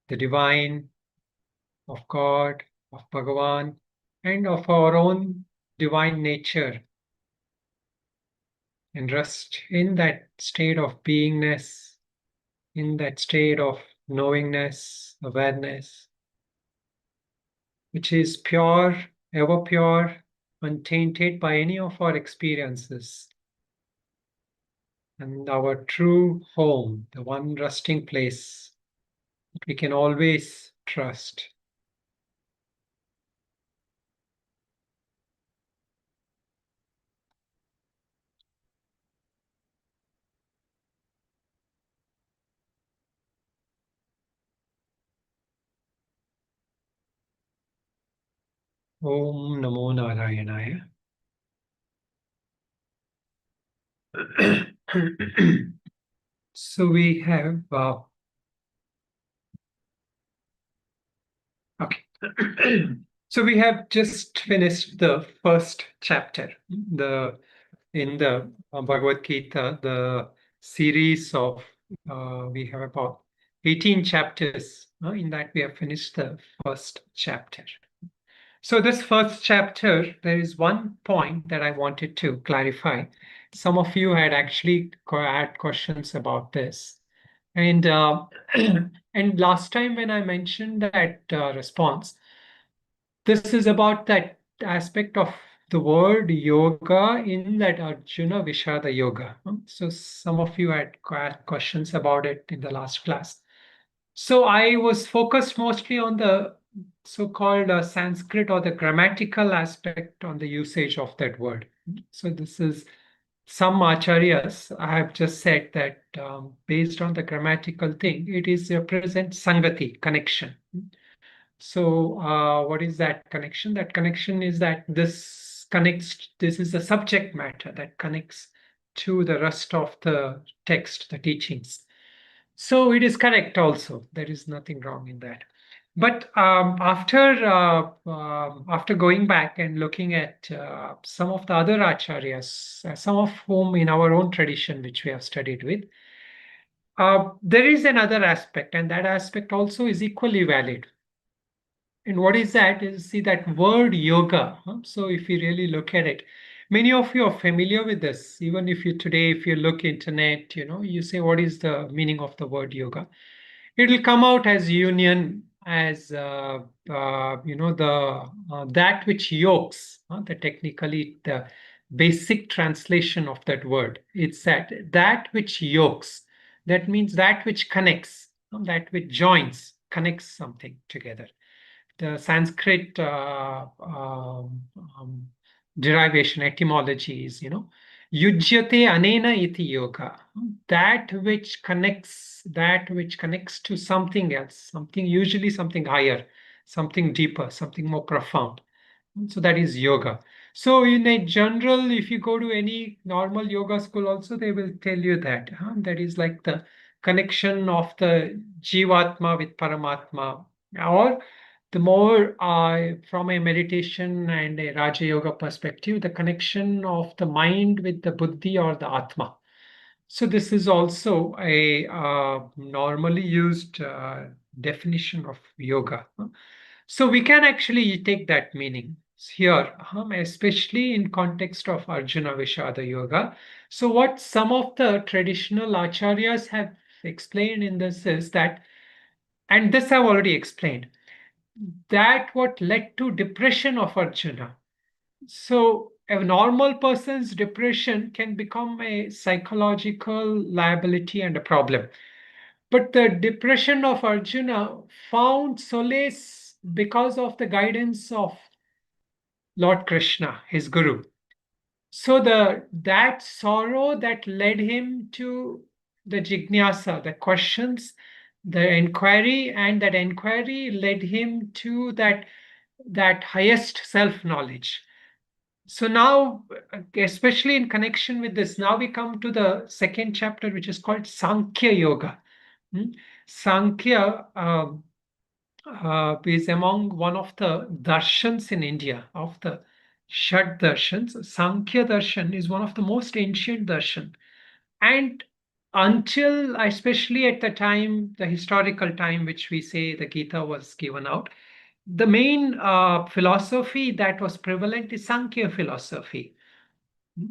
the divine, of God, of Bhagavan, and of our own divine nature, and rest in that state of beingness, in that state of knowingness, awareness, which is pure, ever pure, untainted by any of our experiences, and our true home, the one resting place that we can always trust. Om Namo Narayanaya. So we have, okay. So we have just finished the first chapter, in the Bhagavad Gita, the series of, we have about 18 chapters. In that we have finished the first chapter. So this first chapter, there is one point that I wanted to clarify. Some of you had actually had questions about this. And and last time when I mentioned that response, this is about that aspect of the word yoga in that Arjuna Vishada Yoga. So some of you had questions about it in the last class. So I was focused mostly on the so-called Sanskrit or the grammatical aspect on the usage of that word. So this is some acharyas I have just said that based on the grammatical thing, it is represents sangati, connection. So what is that connection? That connection is that this connects, this is the subject matter that connects to the rest of the text, the teachings. So it is correct also. There is nothing wrong in that. But after going back and looking at some of the other acharyas, some of whom in our own tradition, which we have studied with, there is another aspect, and that aspect also is equally valid. And what is that? Is see that word yoga. So if you really look at it, many of you are familiar with this. Even if you today, if you look internet, you say, what is the meaning of the word yoga? It will come out as union, as the that which yokes. The technically the basic translation of that word. It's that which yokes. That means that which connects, that which joins, connects something together. The Sanskrit derivation, etymology is, yujyate anena iti yoga, that which connects to something else, something, usually something higher, something deeper, something more profound. So that is yoga. So in a general, if you go to any normal yoga school also, they will tell you that. That is like the connection of the Jivatma with Paramatma. Or the more from a meditation and a Raja Yoga perspective, the connection of the mind with the Buddhi or the Atma. So this is also a normally used definition of yoga. So we can actually take that meaning here, especially in context of Arjuna Vishada Yoga. So what some of the traditional acharyas have explained in this is that, and this I've already explained, that what led to depression of Arjuna. So a normal person's depression can become a psychological liability and a problem. But the depression of Arjuna found solace because of the guidance of Lord Krishna, his guru. So that sorrow that led him to the jignasa, the questions, the inquiry, and that inquiry led him to that highest self-knowledge. So now, especially in connection with this, now we come to the second chapter, which is called Sankhya Yoga. Sankhya is among one of the darshans in India, of the Shad darshans. Sankhya darshan is one of the most ancient darshan. And until, especially at the time, the historical time which we say the Gita was given out, the main philosophy that was prevalent is Sankhya philosophy.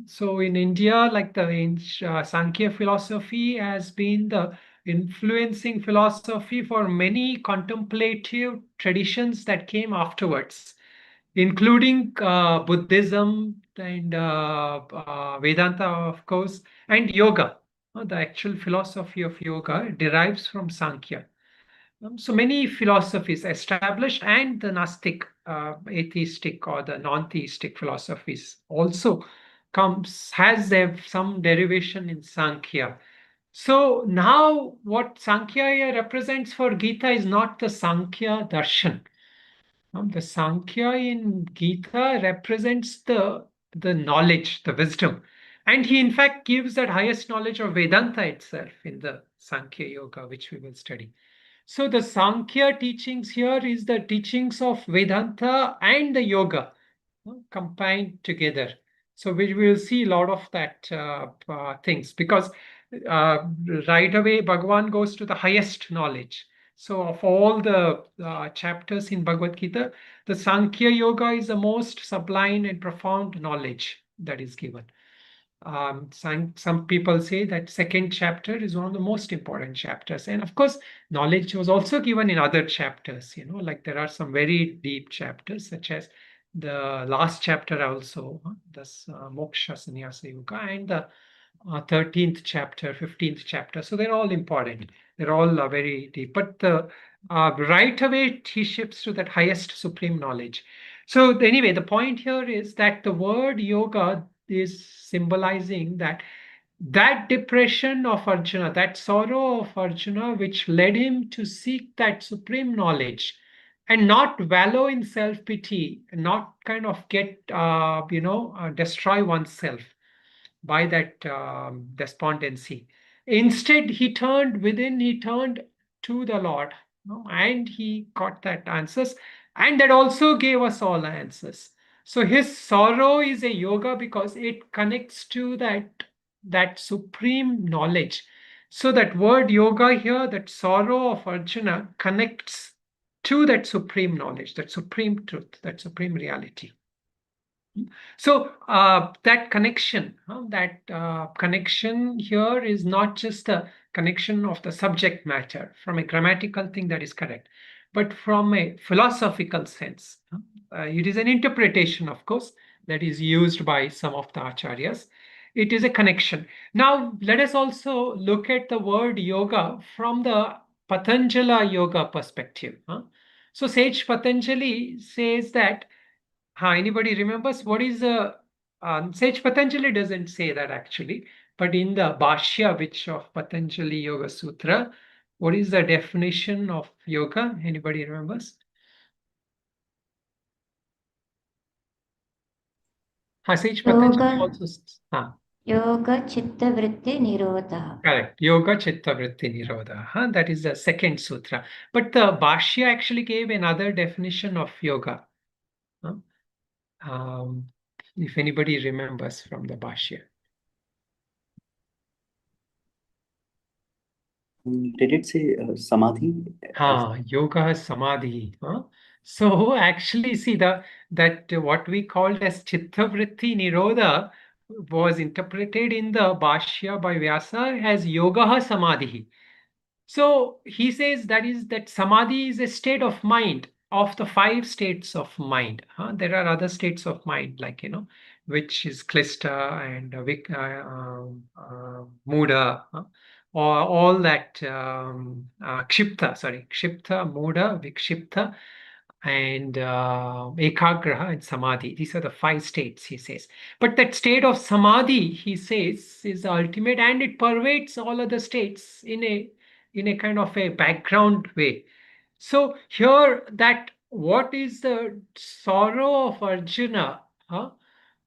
So in India, like the Sankhya philosophy has been the influencing philosophy for many contemplative traditions that came afterwards, including Buddhism and Vedanta, of course, and yoga. The actual philosophy of yoga derives from Sankhya. So many philosophies established, and the Gnostic, atheistic or the non-theistic philosophies also has some derivation in Sankhya. So now what Sankhya here represents for Gita is not the Sankhya darshan. The Sankhya in Gita represents the knowledge, the wisdom. And he in fact gives that highest knowledge of Vedanta itself in the Sankhya Yoga, which we will study. So the Sankhya teachings here is the teachings of Vedanta and the yoga combined together. So we will see a lot of that things, because uh, right away Bhagavan goes to the highest knowledge. So of all the chapters in Bhagavad Gita, the Sankhya Yoga is the most sublime and profound knowledge that is given. Some people say that second chapter is one of the most important chapters. And of course, knowledge was also given in other chapters, like there are some very deep chapters, such as the last chapter also, this Moksha Sannyasa Yoga, and the 13th chapter, 15th chapter. So they're all important. They're all very deep. But right away, he shifts to that highest supreme knowledge. So anyway, the point here is that the word yoga is symbolizing that depression of Arjuna, that sorrow of Arjuna, which led him to seek that supreme knowledge and not wallow in self-pity, not kind of get, destroy oneself by that despondency. Instead, he turned within, he turned to the Lord, and he got that answers, and that also gave us all the answers. So his sorrow is a yoga because it connects to that supreme knowledge. So that word yoga here, that sorrow of Arjuna, connects to that supreme knowledge, that supreme truth, that supreme reality. So that connection here is not just the connection of the subject matter from a grammatical thing, that is correct, but from a philosophical sense. It is an interpretation, of course, that is used by some of the acharyas. It is a connection. Now, let us also look at the word yoga from the Patanjala yoga perspective. So Sage Patanjali says that, anybody remembers what is the Sage Patanjali doesn't say that actually, but in the Bhashya, which of Patanjali Yoga Sutra, what is the definition of yoga? Anybody remembers? Sage Patanjali Yoga, also yoga chitta vritti nirodha. correct. Yoga Chitta Vritti Nirodha. That is the second sutra. But the Bhashya actually gave another definition of yoga. Huh? Um, if anybody remembers from the Bhashya. Did it say samadhi? Yoga samadhi. So actually, see that what we called as chitta vritti nirodha was interpreted in the Bhashya by Vyasa as yoga samadhi. So he says that samadhi is a state of mind of the five states of mind. There are other states of mind, like which is klishta and muda, or all that kshipta, muda, vikshipta, and ekagraha and samadhi. These are the five states, he says. But that state of samadhi, he says, is the ultimate, and it pervades all other states in a kind of a background way. So here, that what is the sorrow of Arjuna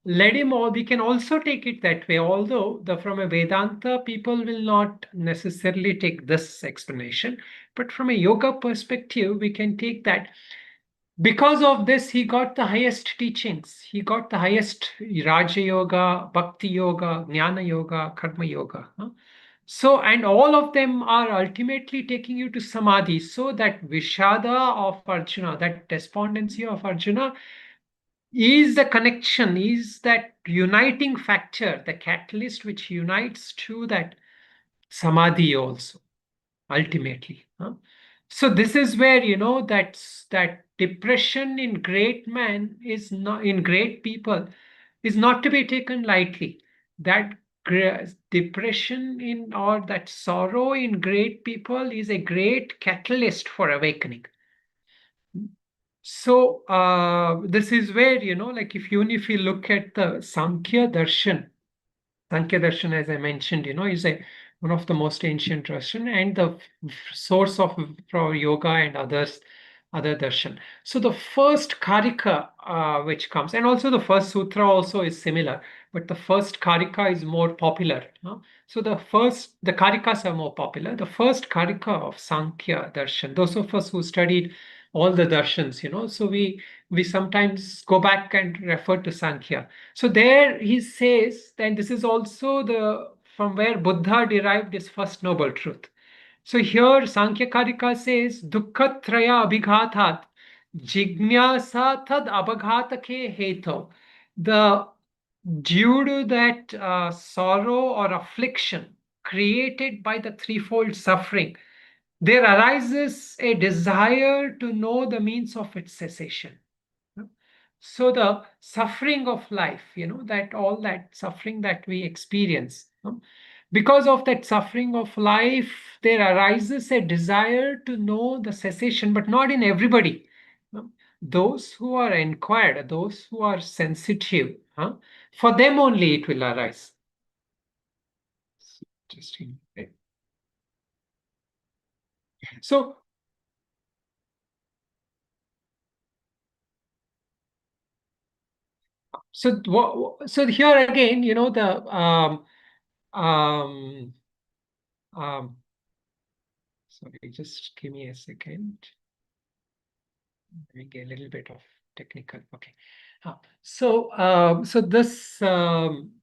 led him, or we can also take it that way, although from a Vedanta, people will not necessarily take this explanation, but from a yoga perspective, we can take that because of this, he got the highest teachings. He got the highest Raja Yoga, Bhakti Yoga, Jnana Yoga, Karma Yoga. So, and all of them are ultimately taking you to samadhi. So that Vishada of Arjuna, that despondency of Arjuna, is the connection, is that uniting factor, the catalyst which unites to that samadhi also, ultimately. So this is where, that depression in great man is not, in great people, is not to be taken lightly. That depression in, or that sorrow in great people, is a great catalyst for awakening. So this is where, like if you look at the Sankhya Darshan, as I mentioned, is one of the most ancient darshan, and the source of for yoga and other darshan. So the first karika which comes, and also the first sutra also is similar, but the first karika is more popular. So the karikas are more popular. The first karika of Sankhya Darshan, those of us who studied all the darshans, so we sometimes go back and refer to Sankhya. So there he says, and this is also the from where Buddha derived his first noble truth. So here Sankhya Karika says, Dukkhatraya abhighathat jignasa tad abhaghatake heto. The due to that sorrow or affliction created by the threefold suffering, there arises a desire to know the means of its cessation. So the suffering of life, that all that suffering that we experience, because of that suffering of life, there arises a desire to know the cessation, but not in everybody. Those who are inquired, those who are sensitive, for them only it will arise. Interesting. So so here again, the um, um, sorry, just give me a second. We get a little bit of technical. Okay. So this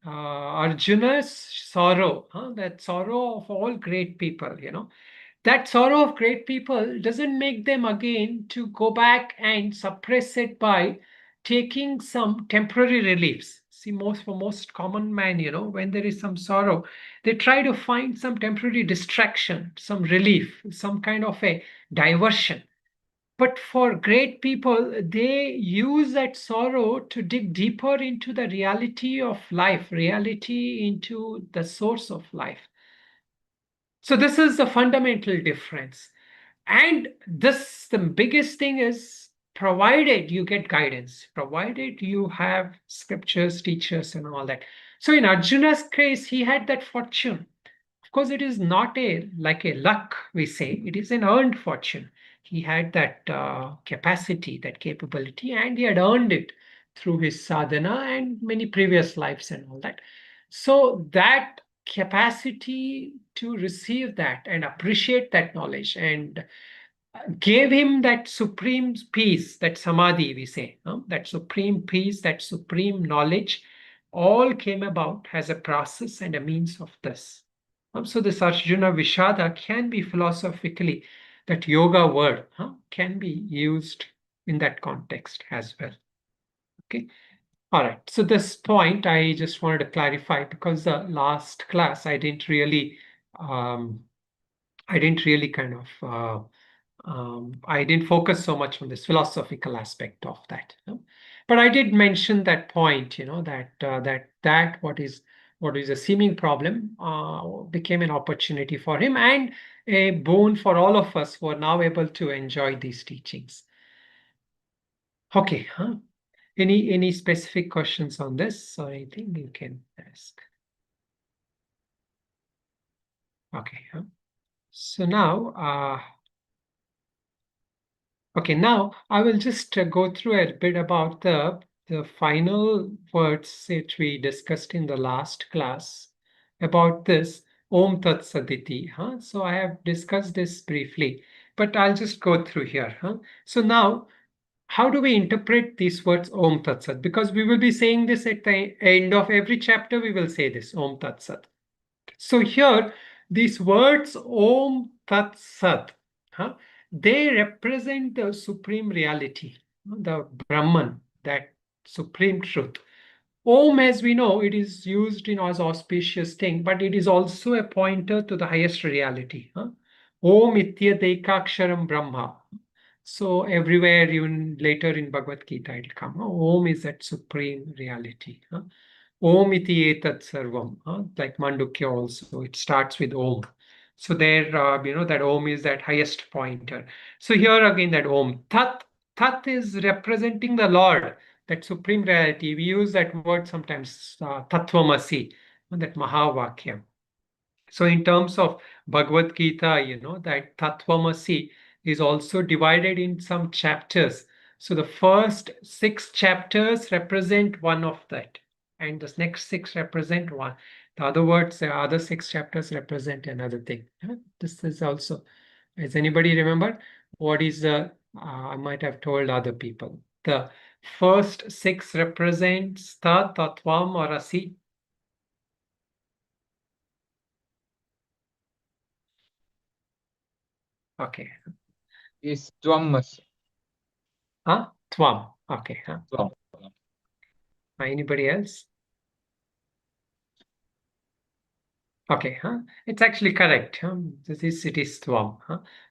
Arjuna's sorrow, that sorrow of all great people, that sorrow of great people doesn't make them again to go back and suppress it by taking some temporary reliefs. See, most common man, when there is some sorrow, they try to find some temporary distraction, some relief, some kind of a diversion. But for great people, they use that sorrow to dig deeper into the reality of life, reality into the source of life. So this is the fundamental difference. And the biggest thing is, provided you get guidance, provided you have scriptures, teachers, and all that. So in Arjuna's case, he had that fortune. Of course, it is not like a luck, we say. It is an earned fortune. He had that capacity, that capability, and he had earned it through his sadhana and many previous lives and all that. So that capacity to receive that and appreciate that knowledge, and gave him that supreme peace, that samadhi, we say, that supreme peace, that supreme knowledge, all came about as a process and a means of this. So this Arjuna Vishada can be philosophically, that yoga word can be used in that context as well. Okay. All right. So this point I just wanted to clarify, because the last class um, I didn't really kind of I didn't focus so much on this philosophical aspect of that. But I did mention that point, that what is a seeming problem became an opportunity for him, and a boon for all of us who are now able to enjoy these teachings. Okay, any specific questions on this or anything you can ask? Okay, so now okay, now I will just go through a bit about the final words which we discussed in the last class about this Om Tat Saditi. So I have discussed this briefly, but I'll just go through here. So now, how do we interpret these words Om Tat Sat? Because we will be saying this at the end of every chapter, we will say this Om Tat Sat. So here, These words Om Tat Sat, they represent the supreme reality, the Brahman, that supreme truth. Om, as we know, it is used in as auspicious thing, but it is also a pointer to the highest reality. Om Ityadekaksharam Brahma. So everywhere, even later in Bhagavad Gita, it'll come. Om is that supreme reality. Om iti etat sarvam. Like Mandukya also, it starts with Om. So there, that Om is that highest pointer. So here again, that Om. Tat is representing the Lord, that supreme reality. We use that word sometimes, Tattvamasi, that Mahavakya. So in terms of Bhagavad Gita, that Tattvamasi is also divided in some chapters. So the first 6 chapters represent one of that, and the next 6 represent one. The other words, the other 6 chapters represent another thing. This is also, does anybody remember what is the, I might have told other people. The first 6 represents Tat, Tattvam or Asi. Okay. Is Twamas. Tvam. Okay. Twam. Anybody else? Okay. It's actually correct. It is Tvam.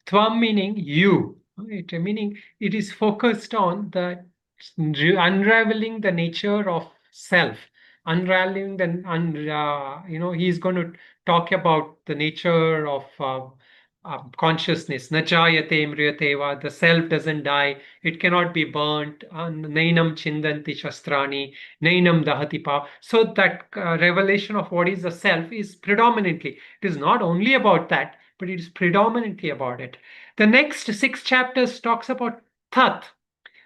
Tvam meaning you. Meaning it is focused on the unraveling the nature of self. Unraveling he's going to talk about the nature of consciousness. Najayate mriyateva. The self doesn't die. It cannot be burnt. Nainam chindanti shastrani. Nainam dahati pa. So that revelation of what is the self is predominantly, it is not only about that, but it is predominantly about it. The next 6 chapters talks about Tat.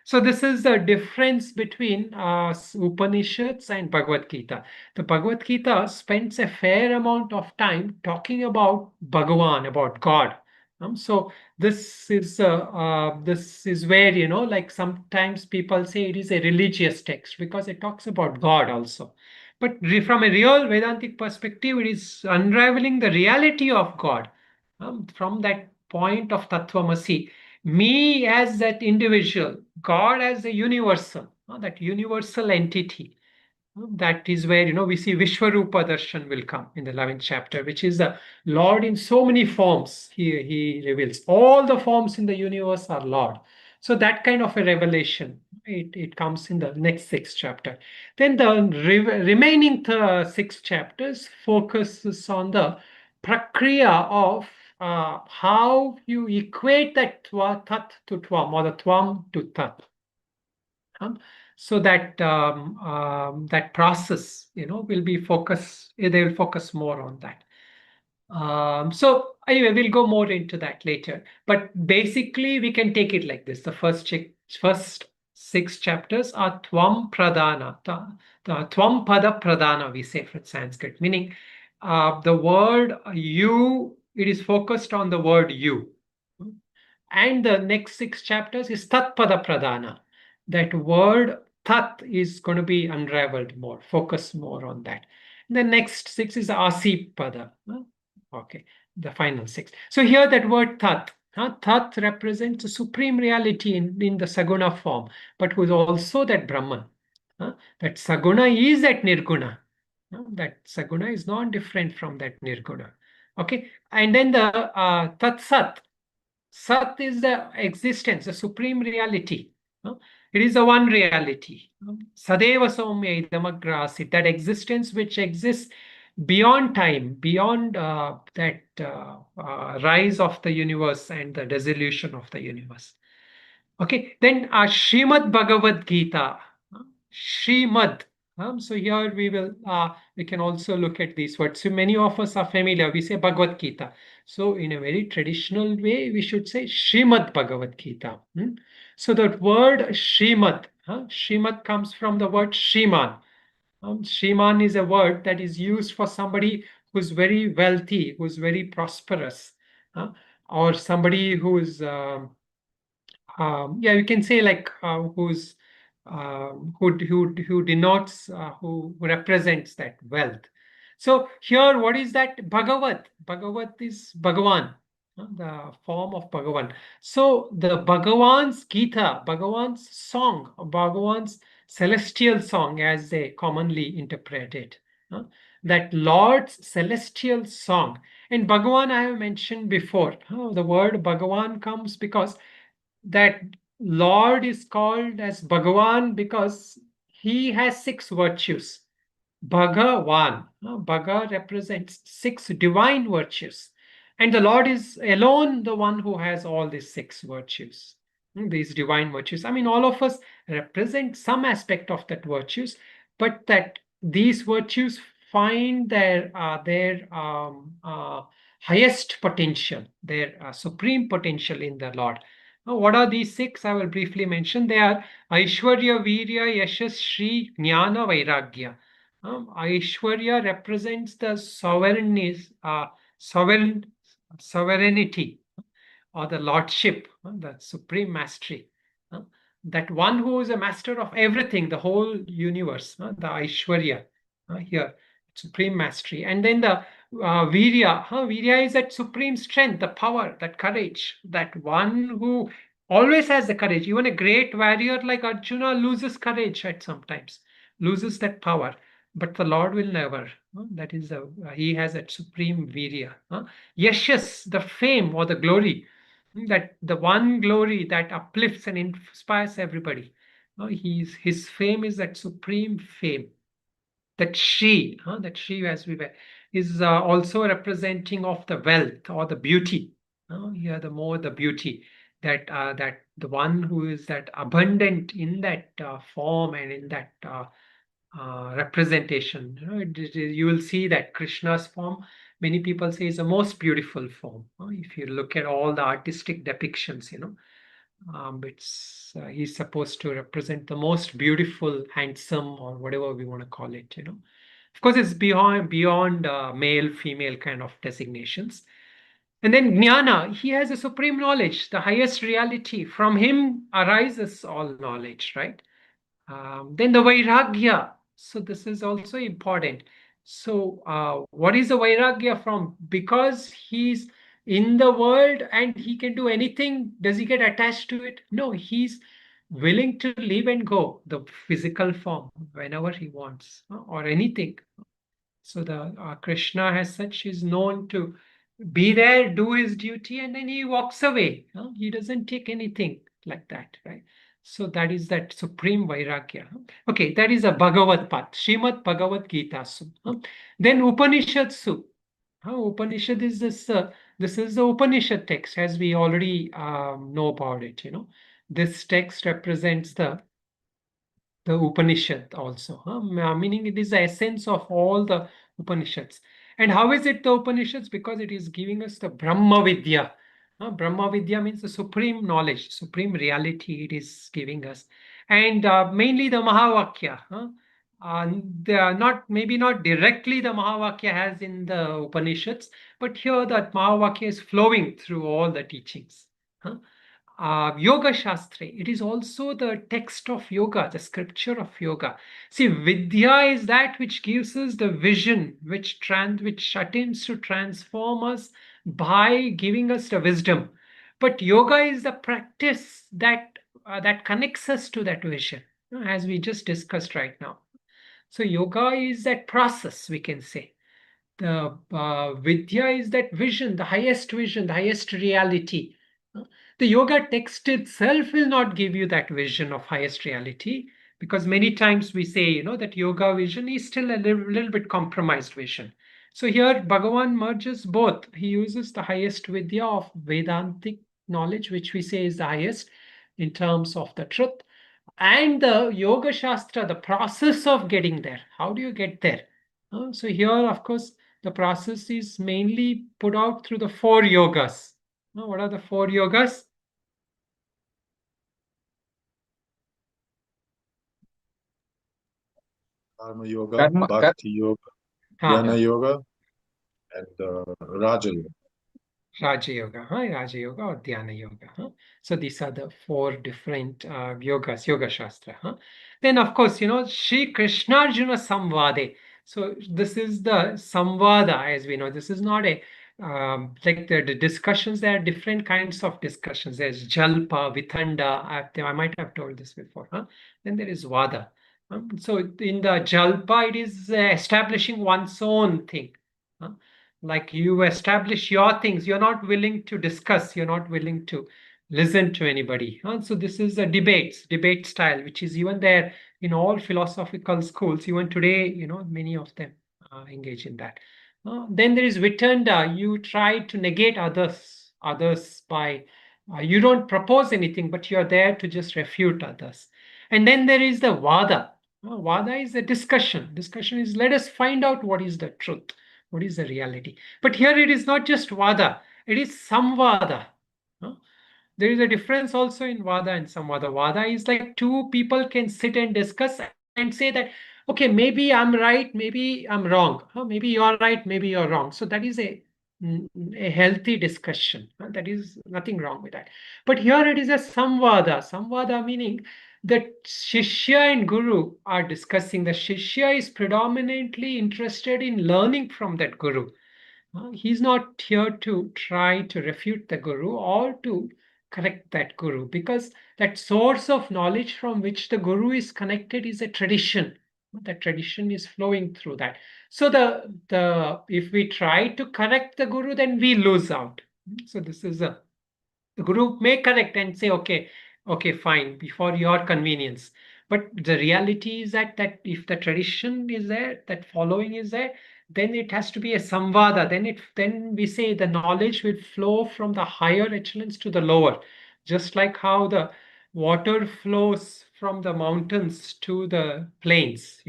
So this is the difference between Upanishads and Bhagavad Gita. The Bhagavad Gita spends a fair amount of time talking about Bhagavan, about God. So this is where, like sometimes people say it is a religious text because it talks about God also. But from a real Vedantic perspective, it is unraveling the reality of God, from that point of Tattvamasi. Me as that individual, God as a universal, that universal entity. That is where, we see Vishwarupa Darshan will come in the 11th chapter, which is the Lord in so many forms. He reveals all the forms in the universe are Lord. So that kind of a revelation, it comes in the next 6th chapter. Then the remaining 6 chapters focuses on the prakriya of how you equate that tat to tvam, or the tvam to tat. So that that process, will be focus. They will focus more on that. So anyway, we'll go more into that later. But basically, we can take it like this: the first 6 chapters are tvam pradana, the tvam pada pradana. We say for Sanskrit, meaning the word you. It is focused on the word you. And the next 6 chapters is Tatpada Pradhana. That word Tat is going to be unraveled more, focus more on that. The next 6 is Asi Pada. Okay, the final 6. So here that word Tat, Tat represents a supreme reality in the Saguna form, but who is also that Brahman. That Saguna is that Nirguna. That Saguna is not different from that Nirguna. Okay, and then the Tat Sat. Sat is the existence, the supreme reality. It is the one reality. Sadeva Soumya Idamagrasit, that existence which exists beyond time, beyond that rise of the universe and the dissolution of the universe. Okay, then Srimad Bhagavad Gita. Srimad. So here we can also look at these words. So many of us are familiar. We say Bhagavad Gita. So in a very traditional way, we should say Srimad Bhagavad Gita. So that word Srimad, Srimad comes from the word Shriman. Shriman is a word that is used for somebody who's very wealthy, who's very prosperous, or somebody who's yeah, you can say like who denotes who represents that wealth. So here, what is that? Bhagavat. Bhagavat is Bhagavan, the form of Bhagavan. So the Bhagavan's Gita, Bhagavan's song, Bhagavan's celestial song, as they commonly interpret it, that Lord's celestial song. And Bhagavan, I have mentioned before, the word Bhagavan comes because that Lord is called as Bhagavan because he has six virtues. Bhagavan. Bhaga represents six divine virtues. And the Lord is alone the one who has all these six virtues. These divine virtues. I mean, all of us represent some aspect of that virtues, but that these virtues find their highest potential, their supreme potential in the Lord. Now, what are these six? I will briefly mention. They are Aishwarya, Virya, Yashas, Shri, Jnana, Vairagya. Aishwarya represents the sovereign, sovereignty or the lordship, the supreme mastery. That one who is a master of everything, the whole universe, the Aishwarya here, supreme mastery. And then the Virya. Virya is that supreme strength, the power, that courage, that one who always has the courage. Even a great warrior like Arjuna loses courage at sometimes, loses that power. But the Lord will never. That is he has that supreme virya. Yashas, the fame or the glory, that the one glory that uplifts and inspires everybody. His fame is that supreme fame. That Shri, as we were, is also representing of the wealth or the beauty. Here, the more the beauty, that the one who is that abundant in that form and in that representation. You will see that Krishna's form, many people say, is the most beautiful form. If you look at all the artistic depictions, it's he's supposed to represent the most beautiful, handsome, or whatever we want to call it. Of course, it's beyond male, female kind of designations. And then Jnana, he has a supreme knowledge, the highest reality. From him arises all knowledge, right? Then the Vairagya. So this is also important. So what is the Vairagya from? Because he's in the world and he can do anything, does he get attached to it? No, he's willing to live and go the physical form whenever he wants, or anything. So the Krishna as such is known to be there, do his duty, and then he walks away. He doesn't take anything like that, right? So that is that supreme vairagya. Okay, that is a Bhagavad Path, Srimad Bhagavad Gita. Then Upanishad Su. Upanishad is this is the Upanishad text, as we already know about it. This text represents the Upanishad also, meaning it is the essence of all the Upanishads. And how is it the Upanishads? Because it is giving us the Brahma Vidya. Brahma Vidya means the supreme knowledge, supreme reality it is giving us. And mainly the Mahavakya. They are maybe not directly the Mahavakya has in the Upanishads, but here that Mahavakya is flowing through all the teachings. Yoga Shastra, it is also the text of yoga, the scripture of yoga. See, Vidya is that which gives us the vision, which attempts to transform us by giving us the wisdom. But yoga is the practice that connects us to that vision, as we just discussed right now. So yoga is that process, we can say. The Vidya is that vision, the highest reality. The yoga text itself will not give you that vision of highest reality, because many times we say, that yoga vision is still a little bit compromised vision. So here Bhagavan merges both. He uses the highest Vidya of Vedantic knowledge, which we say is the highest in terms of the truth, and the Yoga Shastra, the process of getting there. How do you get there? So here, of course, the process is mainly put out through the four yogas. What are the four yogas? Karma Yoga, Karma, Bhakti Yoga, Ah, Jnana Yoga, and Raja Yoga. Raja Yoga, Raja Yoga or Dhyana Yoga. So these are the four different yogas, Yoga Shastra. Then, of course, Sri Krishna Arjuna Samvade. So this is the samvada, as we know. This is not a like the discussions. There are different kinds of discussions. There's jalpa, vithanda. I might have told this before. Huh? Then there is vada. So in the jalpa, it is establishing one's own thing. Huh? Like you establish your things. You're not willing to discuss. You're not willing to listen to anybody. Huh? So this is a debate style, which is even there in all philosophical schools. Even today, many of them engage in that. Then there is vitanda. You try to negate others by you don't propose anything, but you're there to just refute others. And then there is the vada. Vada is a discussion. Discussion is let us find out what is the truth, what is the reality. But here it is not just vada; it is samvada. There is a difference also in Vada and Samvada. Vada is like two people can sit and discuss and say that, okay, maybe I'm right, maybe I'm wrong. Maybe you're right, maybe you're wrong. So that is a healthy discussion. That is nothing wrong with that. But here it is a Samvada. Samvada meaning that Shishya and Guru are discussing. The Shishya is predominantly interested in learning from that Guru. He's not here to try to refute the Guru or to correct that Guru, because that source of knowledge from which the Guru is connected is a tradition. That tradition is flowing through that. So the if we try to correct the Guru, then we lose out. So this is the Guru may correct and say, okay, fine, before your convenience. But the reality is that if the tradition is there, that following is there, then it has to be a samvada. Then we say the knowledge will flow from the higher echelons to the lower, just like how the water flows from the mountains to the plains.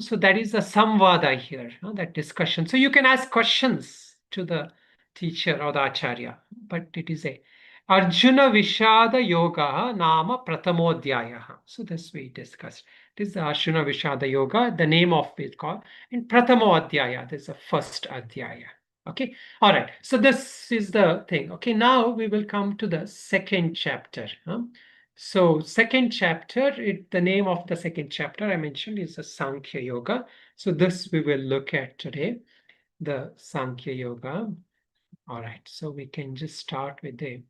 So that is a samvada here, that discussion. So you can ask questions to the teacher or the acharya, but it is a Arjuna Vishada Yoga Nama Pratamodhyaya. So this we discussed. This is the Arjuna Vishada Yoga, the name of it called. In Pratamodhyaya, this is the first Adhyaya. Okay, all right. So this is the thing. Okay, now we will come to the second chapter. So second chapter, the name of the second chapter I mentioned is the Sankhya Yoga. So this we will look at today, the Sankhya Yoga. All right, so we can just start with the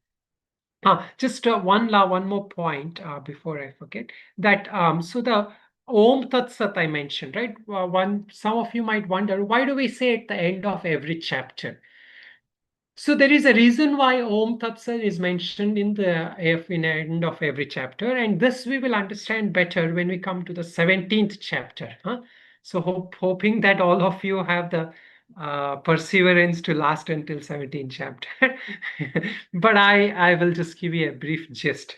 just one more point before I forget that so the Om Tat Sat I mentioned, right? Some of you might wonder, why do we say at the end of every chapter? So there is a reason why Om Tat Sat is mentioned in the end of every chapter, and this we will understand better when we come to the 17th chapter. So hoping that all of you have the perseverance to last until 17th chapter. But I will just give you a brief gist.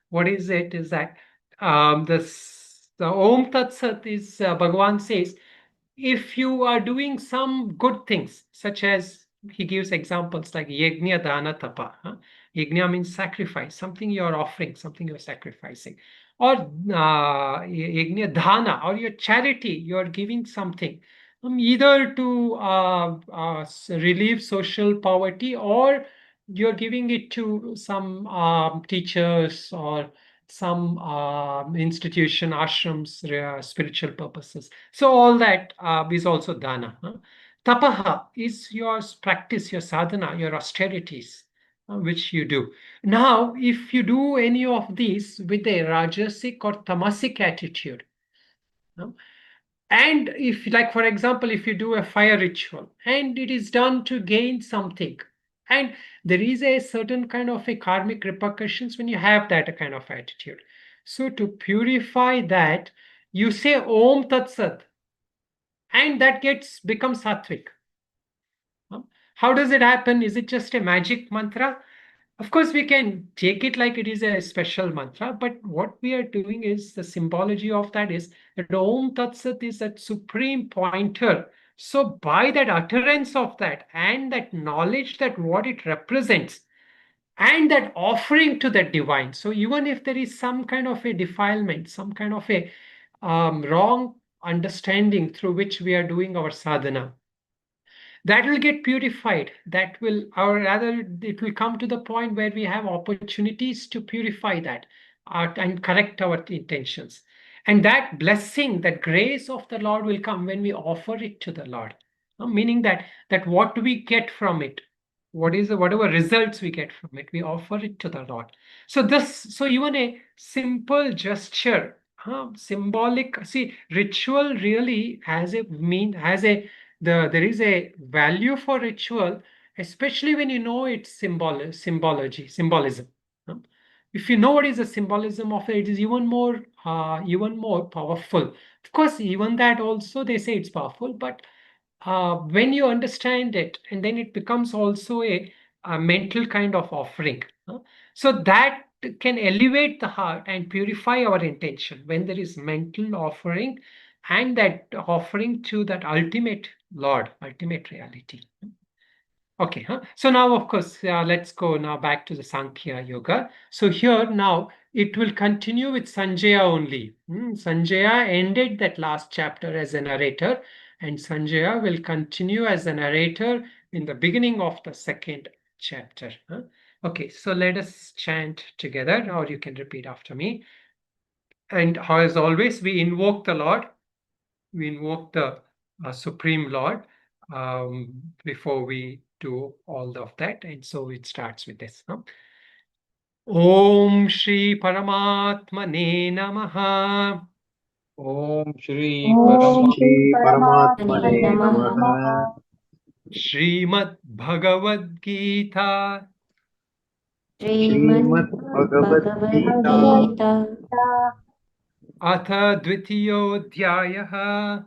What is it? Is that the Om Tat Sat is Bhagavan says, if you are doing some good things, such as he gives examples like yajna dana tapa. Yajna means sacrifice, something you're offering, something you're sacrificing. Or yajna dana, or your charity, you're giving something, either to relieve social poverty, or you're giving it to some teachers or some institution, ashrams, spiritual purposes. So all that is also dana. Tapaha is your practice, your sadhana, your austerities, which you do. Now, if you do any of these with a rajasic or tamasic attitude, and if, like, for example, if you do a fire ritual and it is done to gain something, and there is a certain kind of a karmic repercussions when you have that kind of attitude. So to purify that, you say Om Tat Sat, and that becomes sattvic. How does it happen? Is it just a magic mantra? Of course, we can take it like it is a special mantra, but what we are doing is the symbology of that is that Om Tat Sat is that supreme pointer. So by that utterance of that and that knowledge that what it represents and that offering to the divine. So even if there is some kind of a defilement, some kind of a wrong understanding through which we are doing our sadhana, that will get purified. That will, or rather, it will come to the point where we have opportunities to purify that and correct our intentions. And that blessing, that grace of the Lord will come when we offer it to the Lord. Meaning that what we get from it, whatever results we get from it, we offer it to the Lord. So even a simple gesture, symbolic. See, ritual really there is a value for ritual, especially when you know its symbolism. huh? If you know what is the symbolism of it, it is even more powerful. Of course, even that also they say it's powerful, but when you understand it, and then it becomes also a mental kind of offering. So that can elevate the heart and purify our intention when there is mental offering, and that offering to that ultimate Lord, ultimate reality. Okay, so now of course, let's go now back to the Sankhya Yoga. So here now it will continue with Sanjaya only. Sanjaya ended that last chapter as a narrator, and Sanjaya will continue as a narrator in the beginning of the second chapter. Okay, so let us chant together, or you can repeat after me. And as always, we invoke the Lord. We invoke the Supreme Lord before we do all of that. And so it starts with this. Om Shri Paramatmane Namaha. Om Shri Om Shri Hare Paramatmane Namaha. Namaha. Srimad Bhagavad Gita. Srimad Srimad Bhagavad Bhagavad Gita. Gita. Atha Dvitiyodhyayah.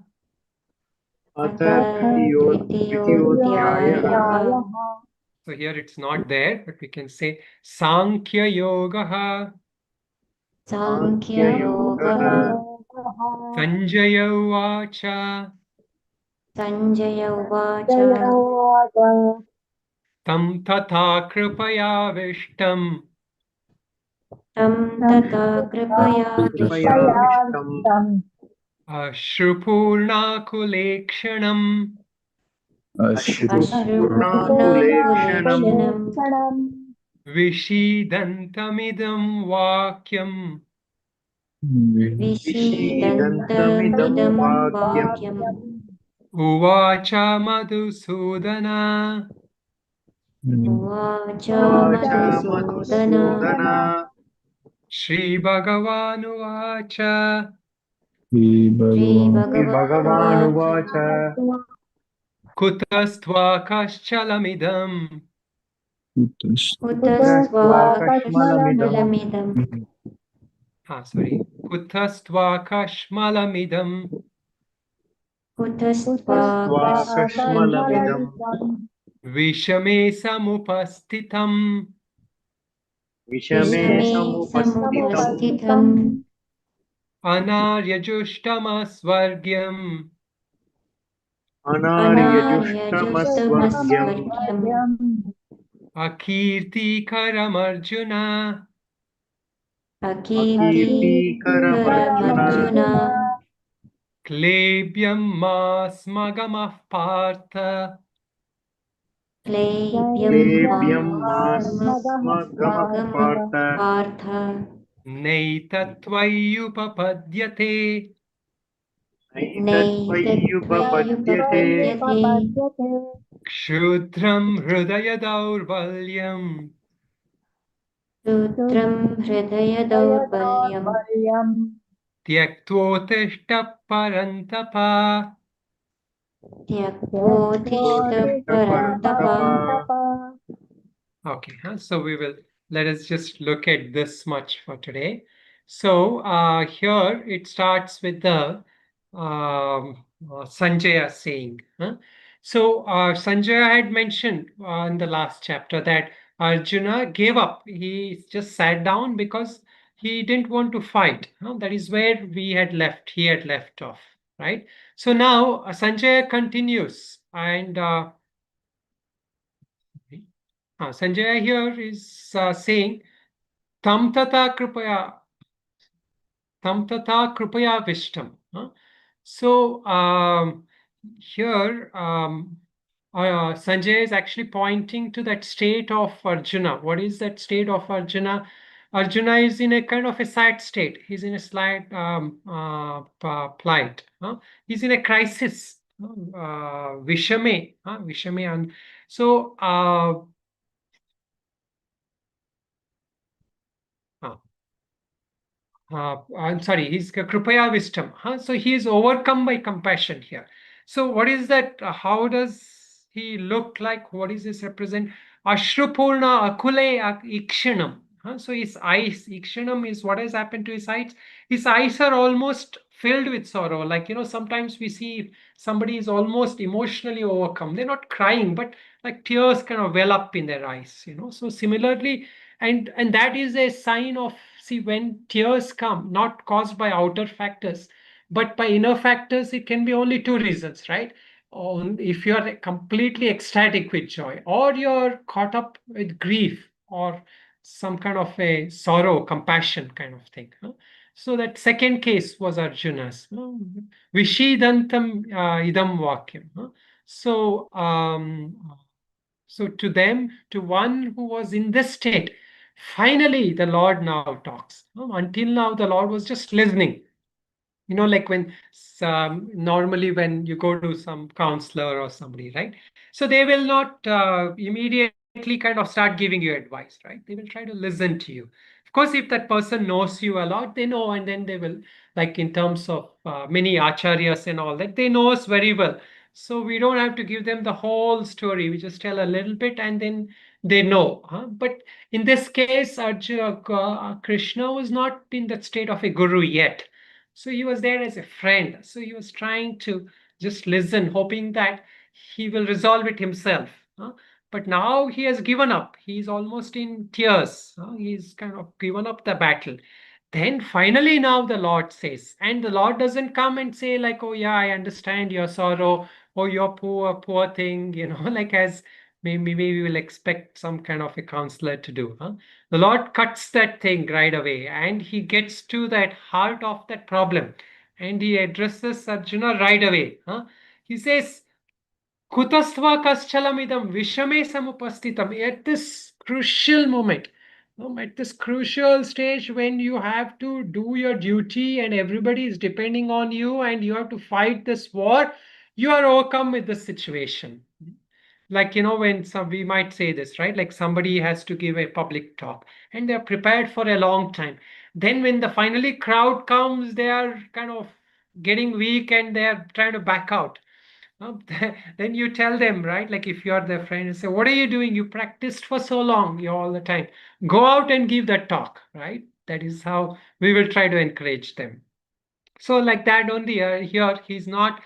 अथ अथ द्वितीयोऽध्यायः. द्वितीयोऽध्यायः. So here it's not there, but we can say Sankhya Yoga. साङ्ख्ययोगः. Sanjaya Uvacha. Sanjay उवाच Tam Tatha Kripayavishtam. तं तथा कृपयाविष्टम् कृपयाविष्टम् Shrupurnakulekshanam. अश्रुपूर्णाकुलेक्षणम् अश्रुपूर्णाकुलेक्षणम् Vishidantamidam Vakyam. विषीदन्तमिदं विषीदन्तमिदं वाक्यम्. वाक्यम् Uvacha Madhusudana. उवाच उवाच Madhusudan Madhusudan. Shri Bhagavan Uvacha. श्रीभगवानुवाच भगवानुवाच Kutastva कुतस्त्वाकश्मलमिदम् कुतस्त्वाकश्मलमिदम् Sorry. Kutastva कुतस्त्वाकश्मलमिदम् Vishame Samupastitam. विषमे विषमे समुपस्थितम्. समुपस्थितम् Anaryajushtamasvargyam. अनार्यजुष्टमस्वर्ग्यम्. अनार्यजुष्टमस्वर्ग्यम् Akirtikaram अकीर्तिकरमर्जुन. अकीर्तिकरमर्जुन Klebyam Masmagamah Partha. क्लैब्यं क्लेब्यं मास्मगमः मास्मगमः Partha. Partha Naitattvayupapadyate. नैतत्त्वय्युपपद्यते. नैतत्त्वयुपपद्यते Kshudram Hridaya Daurvalyam. रुद्रं हृदयदौर्बल्यम् Tyaktvottishta Parantapa. त्यक्त्वोत्तिष्ठ उत्तिष्ठ परन्तप परन्तप. Okay, so let us just look at this much for today. So here it starts with the Sanjaya saying. So Sanjaya had mentioned in the last chapter that Arjuna gave up. He just sat down because he didn't want to fight. That is where we had left. He had left off, right? So now Sanjaya continues, and Sanjaya here is saying, Tam tata kripaya vishtam. So here Sanjay is actually pointing to that state of Arjuna. What is that state of Arjuna? Arjuna is in a kind of a sad state. He's in a slight plight. He's in a crisis. Vishame, Vishame, and so I'm sorry, he's Kripaya wisdom. So he is overcome by compassion here. So what is that? How does he look like? What is this represent? Ashrupurna akule ikshanam. So his eyes, ikshanam is what has happened to his eyes. His eyes are almost filled with sorrow. Like, sometimes we see somebody is almost emotionally overcome. They're not crying, but like tears kind of well up in their eyes. So similarly, and that is a sign of, see, when tears come not caused by outer factors but by inner factors, it can be only two reasons, right? If you are completely ecstatic with joy, or you're caught up with grief, or some kind of a sorrow, compassion kind of thing. So that second case was Arjuna's. Vishidantam idam vakyam. So to them, to one who was in this state, finally the Lord now talks. Until now, the Lord was just listening. Like when normally when you go to some counselor or somebody, right? So they will not immediately kind of start giving you advice, right? They will try to listen to you. Of course, if that person knows you a lot, they know, and then they will, like in terms of many acharyas and all that, they know us very well. So we don't have to give them the whole story. We just tell a little bit, and then they know. But in this case, Krishna was not in that state of a guru yet. So he was there as a friend. So he was trying to just listen, hoping that he will resolve it himself. But now he has given up. He's almost in tears. He's kind of given up the battle. Then finally, now the Lord says, and the Lord doesn't come and say, like, oh, yeah, I understand your sorrow, oh, your poor, poor thing, like as maybe we will expect some kind of a counselor to do. The Lord cuts that thing right away, and he gets to that heart of that problem, and he addresses Arjuna right away. He says, Kutasva kaschalamidam vishame samupastitam. At this crucial moment, at this crucial stage when you have to do your duty and everybody is depending on you and you have to fight this war, you are overcome with the situation. Like, when we might say this, right? Like somebody has to give a public talk and they're prepared for a long time. Then when the finally crowd comes, they are kind of getting weak and they're trying to back out. uh, then you tell them, right? Like if you're their friend and say, what are you doing? You practiced for so long, you all the time. Go out and give that talk, right? That is how we will try to encourage them. So like that only, here he's not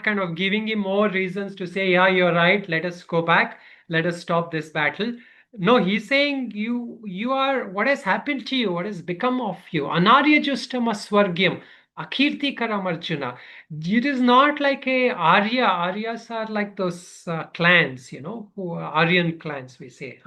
kind of giving him more reasons to say, yeah, you're right, let us go back, let us stop this battle. No, he's saying, you are, what has happened to you, what has become of you, anarya justam aswargyam akirti karam Arjuna. It is not like a Aryas are like those clans, who are Aryan clans, we say.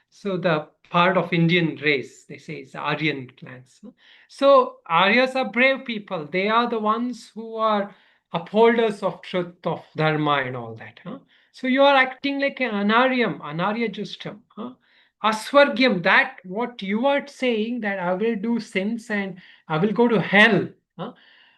So the part of Indian race, they say, is Aryan clans. So Aryas are brave people. They are the ones who are upholders of truth, of dharma, and all that. So you are acting like an anarya justam. Aswargyam, that what you are saying, that I will do sins and I will go to hell.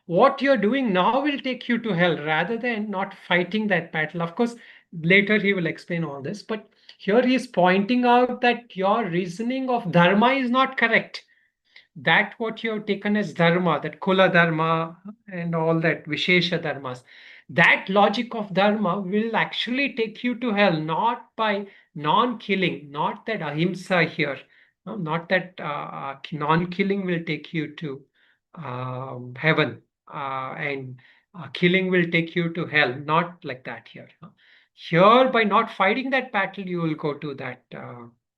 What you're doing now will take you to hell rather than not fighting that battle. Of course, later he will explain all this, but here he is pointing out that your reasoning of dharma is not correct. That what you have taken as dharma, that kula dharma and all that vishesha dharmas, that logic of dharma will actually take you to hell, not by non-killing, not that ahimsa here. No, not that non-killing will take you to heaven, and killing will take you to hell, not like that here. Here, by not fighting that battle, you will go to that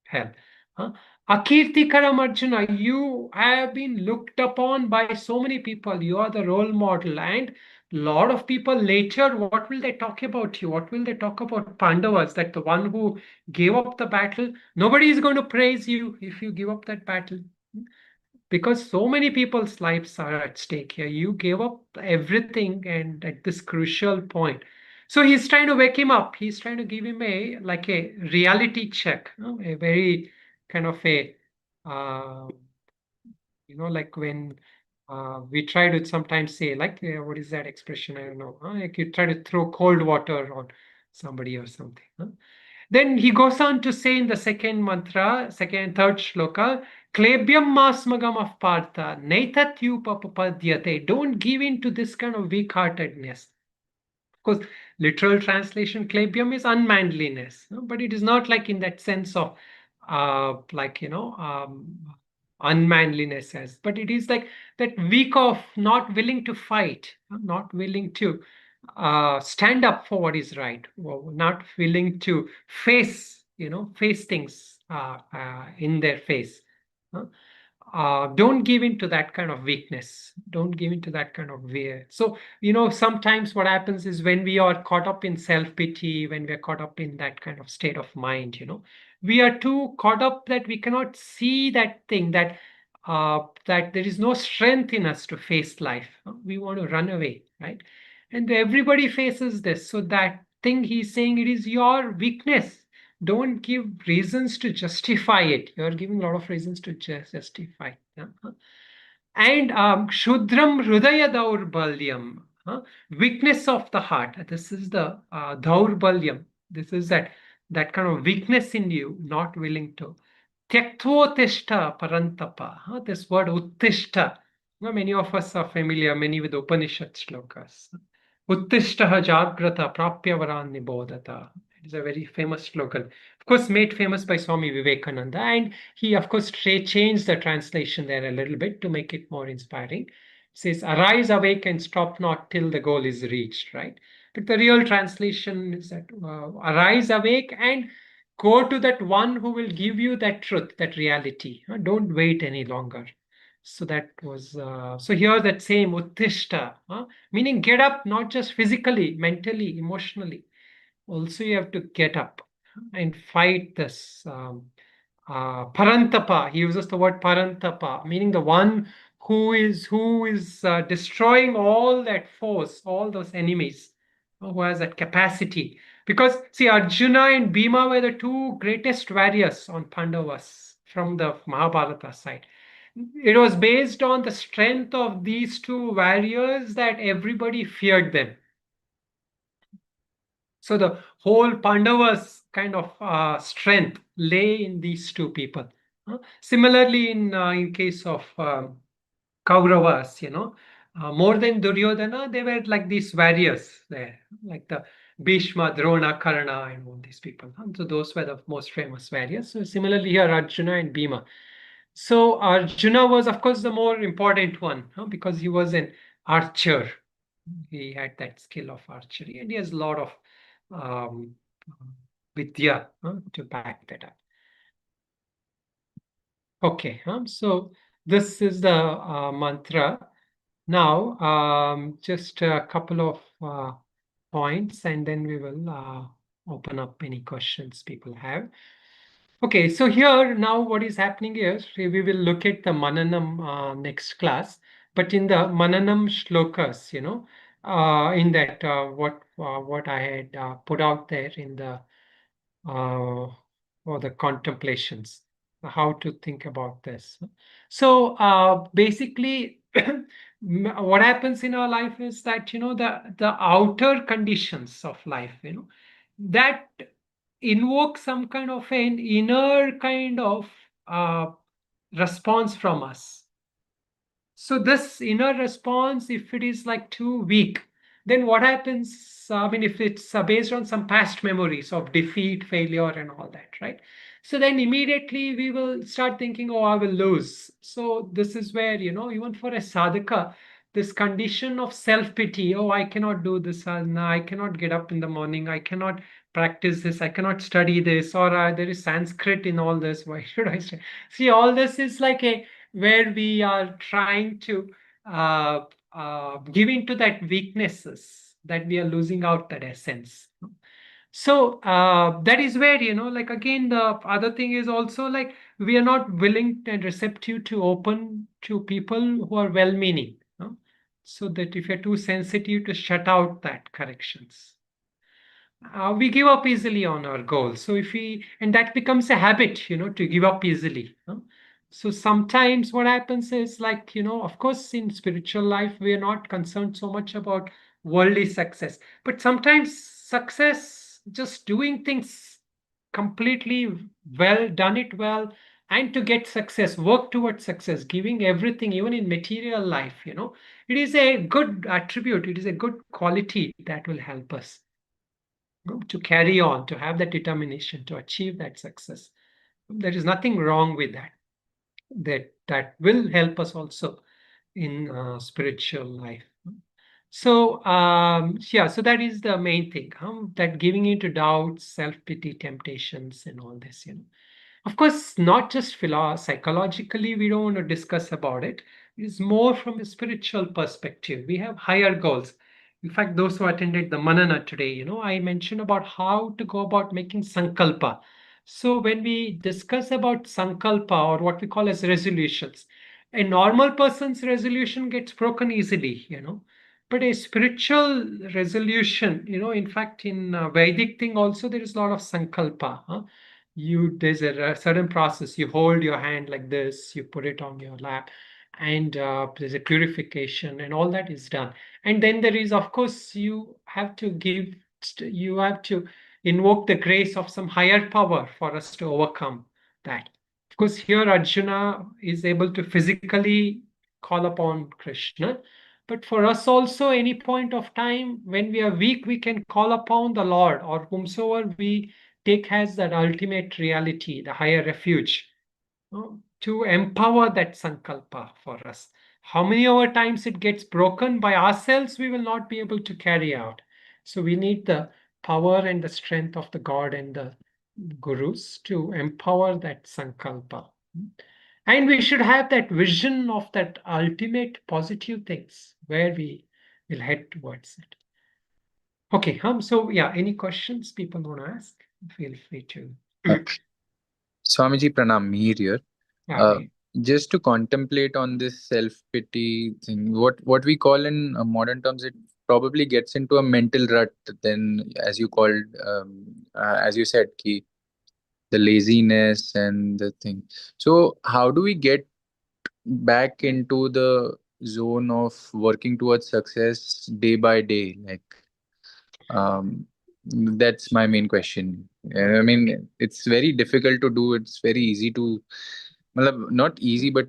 hell. huh? Akirtikaram Arjuna, you have been looked upon by so many people. You are the role model, and a lot of people later, what will they talk about you? What will they talk about Pandavas? That the one who gave up the battle, nobody is going to praise you if you give up that battle, because so many people's lives are at stake here. You gave up everything, and at this crucial point. So he's trying to wake him up. He's trying to give him a reality check, a very kind of a Like when we try to sometimes say, like, what is that expression? I don't know. Like you try to throw cold water on somebody or something. Then he goes on to say in the second mantra, third shloka, Klebhyam masmagam of partha, netatyupapapadyate. Don't give in to this kind of weak-heartedness. Of course, literal translation, Klebium is unmanliness, but it is not like in that sense of like, unmanliness as, but it is like that weak of not willing to fight, not willing to stand up for what is right, or not willing to face, face things in their face. Don't give in to that kind of weakness. Don't give in to that kind of way. So, sometimes what happens is when we are caught up in self-pity, when we are caught up in that kind of state of mind, we are too caught up that we cannot see that thing, that there is no strength in us to face life. We want to run away, right? And everybody faces this. So that thing he's saying, it is your weakness. Don't give reasons to justify it. You're giving a lot of reasons to justify. Yeah? And Shudram Hridaya Daurbalyam, weakness of the heart. This is the Daurbalyam. This is that kind of weakness in you, not willing to. Tyaktvotishtha Parantapa. This word Uttishta. Many of us are familiar, many with Upanishad shlokas. Uttishtaha Jagrata Prapyavaran Nibodhata. It is a very famous slogan. Of course, made famous by Swami Vivekananda. And he, of course, changed the translation there a little bit to make it more inspiring. It says, arise, awake, and stop not till the goal is reached, right? But the real translation is that arise, awake, and go to that one who will give you that truth, that reality. Don't wait any longer. So that was, so here that same uttishta, meaning get up, not just physically, mentally, emotionally. Also, you have to get up and fight this parantapa. He uses the word parantapa, meaning the one who is destroying all that force, all those enemies, who has that capacity. Because see, Arjuna and Bhima were the two greatest warriors on Pandavas from the Mahabharata side. It was based on the strength of these two warriors that everybody feared them. So the whole Pandavas kind of strength lay in these two people. Similarly, in case of Kauravas, more than Duryodhana, they were like these warriors there, like the Bhishma, Drona, Karna, and all these people. So those were the most famous warriors. So similarly here, Arjuna and Bhima. So Arjuna was, of course, the more important one, because he was an archer. He had that skill of archery, and he has a lot of um, vidya to back that up. Okay, so this is the mantra. Now, just a couple of points, and then we will open up any questions people have. Okay, so here now what is happening is we will look at the Mananam next class, but in the Mananam shlokas, in that what I had put out there in the or the contemplations, how to think about this. So basically, what happens in our life is that the outer conditions of life, that invoke some kind of an inner kind of uh, response from us. So this inner response, if it is like too weak, then what happens? I mean, if it's based on some past memories of defeat, failure, and all that, right? So then immediately we will start thinking, oh, I will lose. So this is where, even for a sadhaka, this condition of self-pity, oh, I cannot do this, sadhana, I cannot get up in the morning, I cannot practice this, I cannot study this, or there is Sanskrit in all this, why should I study? See, all this is like a where we are trying to give into that weaknesses, that we are losing out that essence. So that is where, like again, the other thing is also like we are not willing and receptive to open to people who are well-meaning. So that if you're too sensitive to shut out that corrections. We give up easily on our goals. So if we, and that becomes a habit, to give up easily. So sometimes what happens is like, of course, in spiritual life, we are not concerned so much about worldly success, but sometimes success, just doing things completely well, done it well, and to get success, work towards success, giving everything, even in material life, it is a good attribute, it is a good quality that will help us to carry on, to have that determination, to achieve that success. There is nothing wrong with that. That will help us also in spiritual life. So yeah, so that is the main thing, that giving into doubts, self-pity, temptations, and all this. Of course, not just psychologically, we don't want to discuss about it. It's more from a spiritual perspective. We have higher goals. In fact, those who attended the Manana today, I mentioned about how to go about making sankalpa. So when we discuss about sankalpa, or what we call as resolutions, a normal person's resolution gets broken easily, but a spiritual resolution, in fact, in Vedic thing also, there is a lot of sankalpa. There's a certain process. You hold your hand like this, you put it on your lap, and there's a purification, and all that is done. And then there is, of course, you have to invoke the grace of some higher power for us to overcome that. Of course, here Arjuna is able to physically call upon Krishna, but for us also, any point of time when we are weak, we can call upon the Lord, or whomsoever we take as that ultimate reality, the higher refuge, to empower that sankalpa for us. How many other times it gets broken by ourselves, we will not be able to carry out. So we need the power and the strength of the God and the gurus to empower that sankalpa. And we should have that vision of that ultimate positive things where we will head towards it. Okay, so yeah, any questions people want to ask? Feel free to. Swamiji Pranam, Mihir here. Okay. Just to contemplate on this self-pity thing, what we call in modern terms, it probably gets into a mental rut. Then, as you called, as you said, ki the laziness and the thing. So, how do we get back into the zone of working towards success day by day? Like, that's my main question. I mean, it's very difficult to do. It's very easy to, well, not easy, but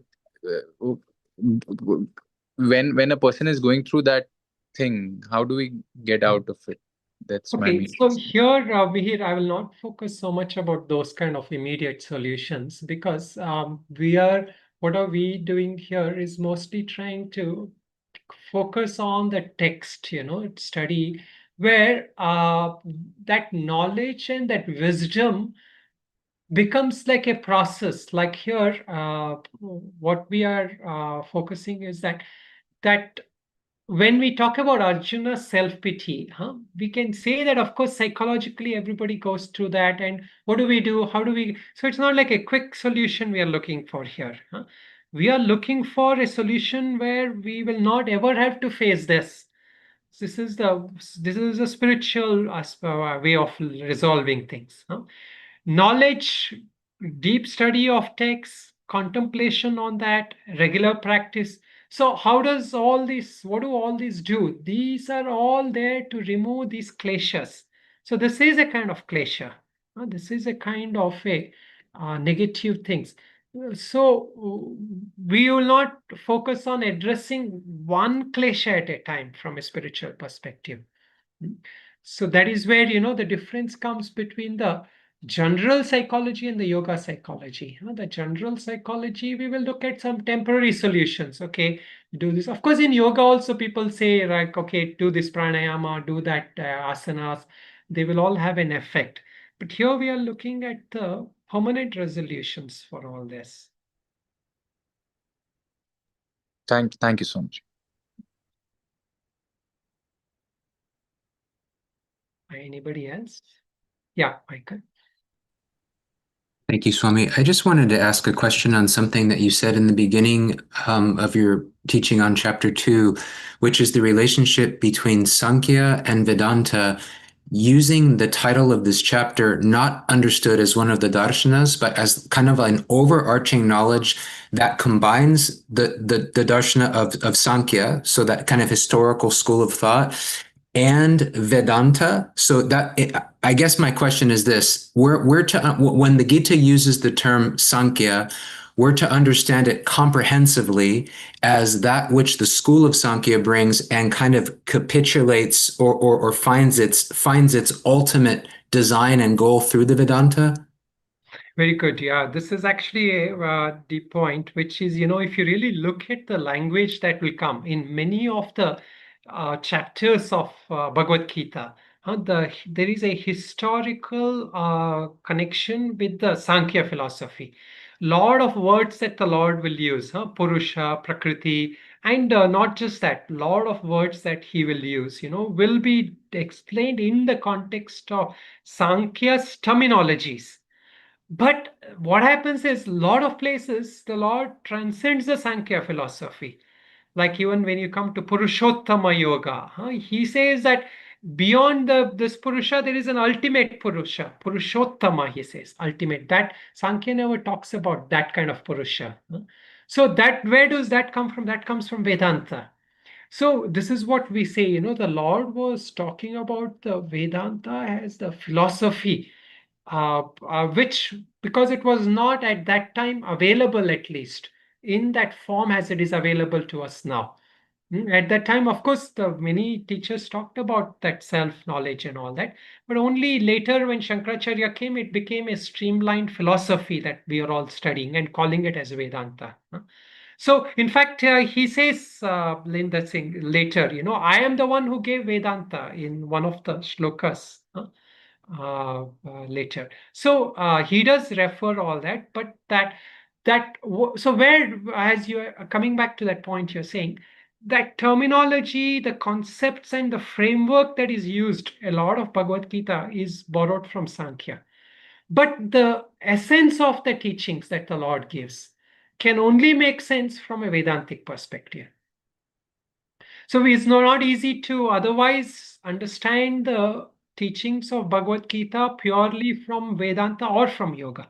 when a person is going through that thing, how do we get out of it? That's my Okay, main so question. here, Mihir, I will not focus so much about those kind of immediate solutions, because what are we doing here is mostly trying to focus on the text, study, where that knowledge and that wisdom becomes like a process. Like here, what we are focusing is that when we talk about Arjuna's self-pity, we can say that, of course, psychologically, everybody goes through that. And what do we do? How do we? So it's not like a quick solution we are looking for here. We are looking for a solution where we will not ever have to face this. This is a spiritual way of resolving things. Knowledge, deep study of texts, contemplation on that, regular practice. So how does all this, what do all these do? These are all there to remove these kleshas. So this is a kind of klesha. This is a kind of a negative things. So we will not focus on addressing one klesha at a time from a spiritual perspective. So that is where, the difference comes between the general psychology and the yoga psychology. The general psychology, we will look at some temporary solutions. Okay, do this. Of course, in yoga also people say, like, okay, do this pranayama, do that asanas. They will all have an effect. But here we are looking at the permanent resolutions for all this. Thank you so much. Anybody else? Yeah, Michael. Thank you, Swami. I just wanted to ask a question on something that you said in the beginning of your teaching on chapter 2, which is the relationship between Sankhya and Vedanta. using the title of this chapter not understood as one of the darshanas, but as kind of an overarching knowledge that combines the darshana of Sankhya, so that kind of historical school of thought, and Vedanta. So that I guess my question is this: when the Gita uses the term Sankhya, we're to understand it comprehensively as that which the school of Sankhya brings and kind of capitulates or finds its ultimate design and goal through the Vedanta? Very good. Yeah, this is actually the point, which is, if you really look at the language that will come in many of the chapters of Bhagavad Gita, there is a historical connection with the Sankhya philosophy. Lot of words that the Lord will use, Purusha, Prakriti, and not just that, lot of words that he will use, will be explained in the context of Sankhya's terminologies. But what happens is, a lot of places, the Lord transcends the Sankhya philosophy. Like even when you come to Purushottama Yoga, he says that beyond this Purusha, there is an ultimate Purusha. Purushottama, he says, ultimate. That Sankhya never talks about that kind of Purusha. So that where does that come from? That comes from Vedanta. So this is what we say, the Lord was talking about the Vedanta as the philosophy, which, because it was not at that time available, at least in that form as it is available to us now. At that time, of course, the many teachers talked about that self-knowledge and all that, but only later when Shankaracharya came, it became a streamlined philosophy that we are all studying and calling it as Vedanta. So, in fact, he says in the thing later, I am the one who gave Vedanta in one of the shlokas. Later. So he does refer all that, but so where, as you are coming back to that point, you're saying that terminology, the concepts, and the framework that is used, a lot of Bhagavad Gita is borrowed from Sankhya. But the essence of the teachings that the Lord gives can only make sense from a Vedantic perspective. So it's not easy to otherwise understand the teachings of Bhagavad Gita purely from Vedanta or from yoga.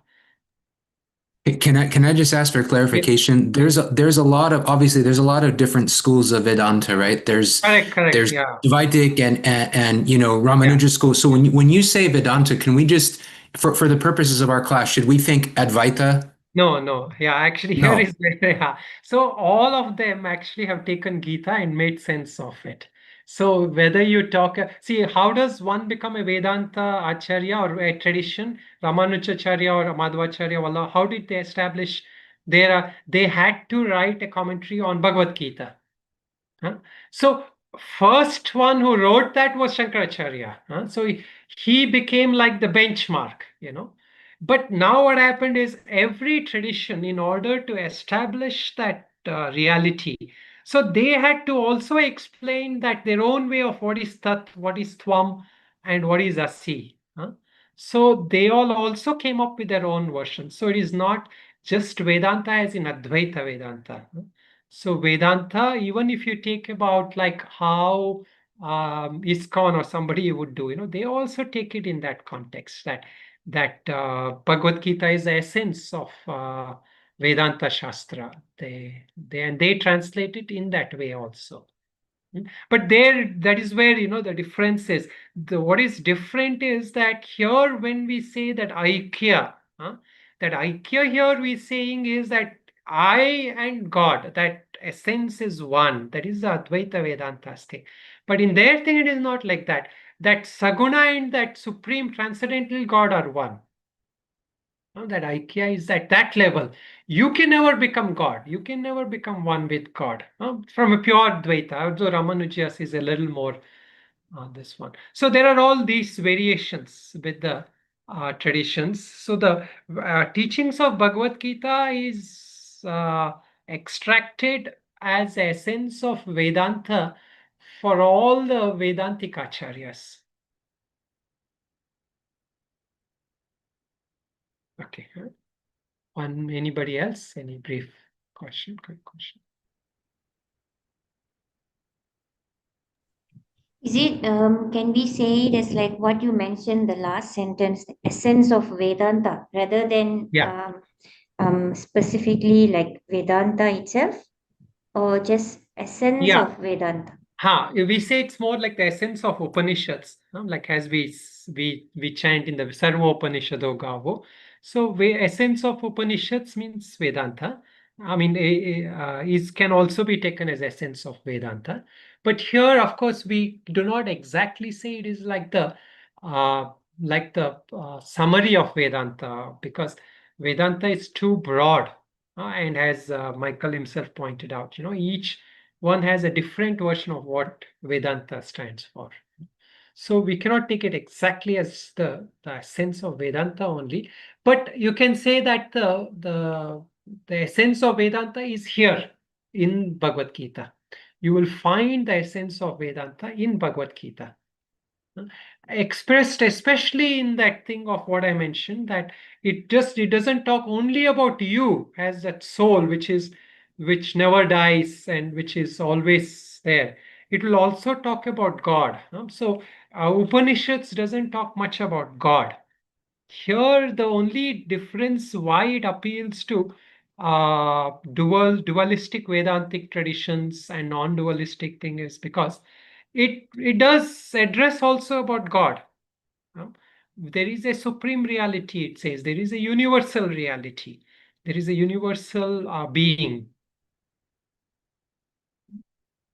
Can I just ask for clarification? There's a lot of, obviously there's a lot of different schools of Vedanta, right? There's Correct, yeah. Dvaitic and Ramanuja school. So when you say Vedanta, can we just, for the purposes of our class, should we think Advaita? No. Yeah, actually No. here is yeah. So all of them actually have taken Gita and made sense of it. So whether you talk, see, how does one become a Vedanta Acharya or a tradition, Ramanujacharya or Madhvacharya, Valla, how did they establish they had to write a commentary on Bhagavad Gita. So first one who wrote that was Shankaracharya. So he became like the benchmark. But now what happened is every tradition, in order to establish that reality, so they had to also explain that their own way of what is Tat, what is Tvam, and what is Asi. So they all also came up with their own version. So it is not just Vedanta as in Advaita Vedanta. So Vedanta, even if you take about like how ISKCON or somebody would do, they also take it in that context that Bhagavad Gita is the essence of Vedanta Shastra. They translate it in that way also. But that is where the difference is. What is different is that here when we say that Aikya, that Aikya here we're saying is that I and God, that essence is one. That is the Advaita Vedanta's thing. But in their thing, it is not like that. That Saguna and that supreme transcendental God are one. That Aikya is at that level. You can never become God. You can never become one with God. From a pure Dvaita, although Ramanujas is a little more on this one. So there are all these variations with the traditions. So the teachings of Bhagavad Gita is extracted as essence of Vedanta for all the Vedantic acharyas. Okay. Anybody else? Any brief question? Quick question. Is it, can we say it as like what you mentioned, the last sentence, the essence of Vedanta, rather than Yeah. specifically like Vedanta itself, or just essence Yeah. of Vedanta? We say it's more like the essence of Upanishads, like as we chant in the Sarva Upanishado Gavo. So essence of Upanishads means Vedanta. I mean, is can also be taken as essence of Vedanta. But here, of course, we do not exactly say it is uh, like the summary of Vedanta, because Vedanta is too broad, and as Michael himself pointed out, each one has a different version of what Vedanta stands for. So we cannot take it exactly as the essence of Vedanta only, but you can say that the essence of Vedanta is here in Bhagavad Gita. You will find the essence of Vedanta in Bhagavad Gita, expressed especially in that thing of what I mentioned, that it doesn't talk only about you as that soul which never dies and which is always there. It will also talk about God. So Upanishads doesn't talk much about God. Here the only difference why it appeals to dualistic Vedantic traditions and non-dualistic thing is because it does address also about God. There is a supreme reality, it says. There is a universal reality. There is a universal being.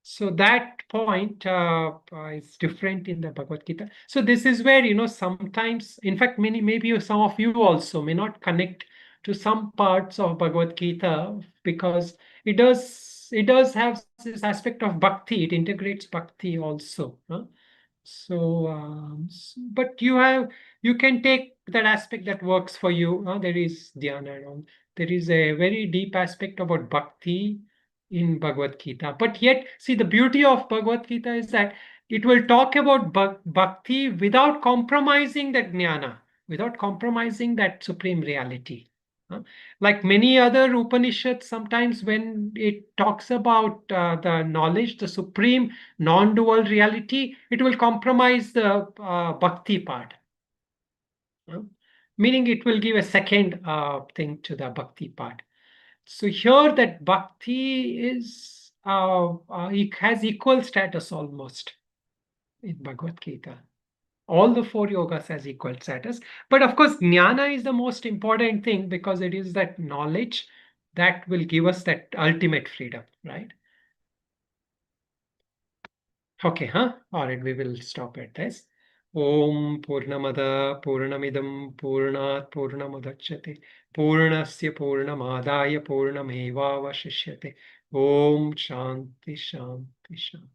So that point is different in the Bhagavad Gita. So this is where, sometimes, in fact, maybe some of you also may not connect to some parts of Bhagavad Gita, because it does have this aspect of bhakti. It integrates bhakti also. So, but you can take that aspect that works for you. There is dhyana and all. There is a very deep aspect about bhakti in Bhagavad Gita. But yet, see, the beauty of Bhagavad Gita is that it will talk about bhakti without compromising that jnana, without compromising that supreme reality. Like many other Upanishads, sometimes when it talks about the knowledge, the supreme non-dual reality, it will compromise the bhakti part. Meaning it will give a second thing to the bhakti part. So here that bhakti is it has equal status almost in Bhagavad Gita. All the four yogas has equal status. But of course, jnana is the most important thing, because it is that knowledge that will give us that ultimate freedom, right? Okay, huh? All right, we will stop at this. Om Purnamada Purnamidam Purnat Purnamadachyate Purnasya Purnamadaya Purnamevavashishyate. Om Shanti Shanti Shanti.